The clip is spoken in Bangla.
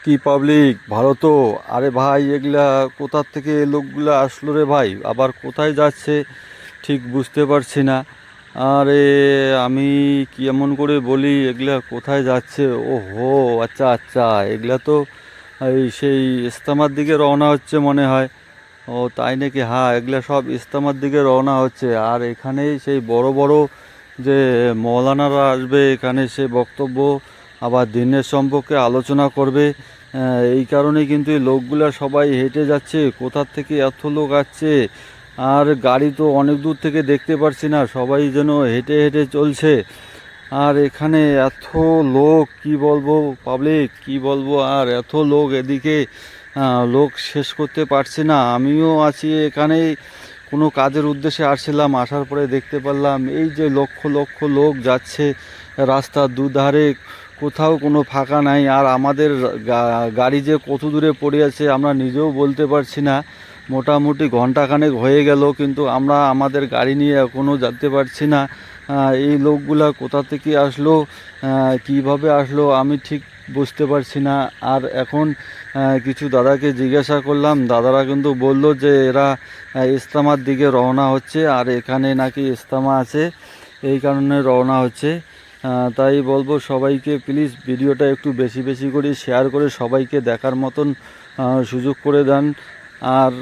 কি পাবলিক ভালো তো? আরে ভাই, এগুলা কোথার থেকে এই লোকগুলা আসলো রে ভাই? আবার কোথায় যাচ্ছে ঠিক বুঝতে পারছি না। আরে আমি কি এমন করে বলি, এগুলা কোথায় যাচ্ছে? ও হো, আচ্ছা আচ্ছা, এগুলা তো এই সেই ইস্তামার দিকে রওনা হচ্ছে মনে হয়। ও তাই নাকি? হ্যাঁ, এগুলা সব ইস্তামার দিকে রওনা হচ্ছে। আর এখানেই সেই বড় বড় যে মৌলানারা আসবে, এখানে সে বক্তব্য আবার দিনের সম্পর্কে আলোচনা করবে। এই কারণেই কিন্তু এই লোকগুলা সবাই হেঁটে যাচ্ছে। কোথার থেকে এত লোক আসছে! আর গাড়ি তো অনেক দূর থেকে দেখতে পারছি না, সবাই যেন হেঁটে হেঁটে চলছে। আর এখানে এত লোক, কি বলবো পাবলিক, কি বলবো, আর এত লোক এদিকে, লোক শেষ করতে পারছি না। আমিও আছি এখানেই, কোনো কাজের উদ্দেশ্যে আসছিলাম, আসার পরে দেখতে পারলাম এই যে লক্ষ লক্ষ লোক যাচ্ছে রাস্তার দুধারে, কোথাও কোনো ফাঁকা নাই। আর আমাদের গাড়ি যে কত দূরে পড়ে আছে আমরা নিজেও বলতে পারছি না। মোটামুটি ঘন্টাখানেক হয়ে গেল, কিন্তু আমরা আমাদের গাড়ি নিয়ে এখনও যেতে পারছি না। এই লোকগুলা কোথা থেকে আসলো, কিভাবে আসলো আমি ঠিক বুঝতে পারছি না। আর এখন কিছু দাদাকে জিজ্ঞাসা করলাম, দাদারা কিন্তু বলল যে এরা ইস্তামার দিকে রওনা হচ্ছে, আর এখানে নাকি ইস্তামা আছে, এই কারণে রওনা হচ্ছে। তাই বলবো সবাইকে, প্লিজ ভিডিওটা একটু বেশি বেশি করে শেয়ার করে সবাইকে দেখার মতন সুযোগ করে দেন। আর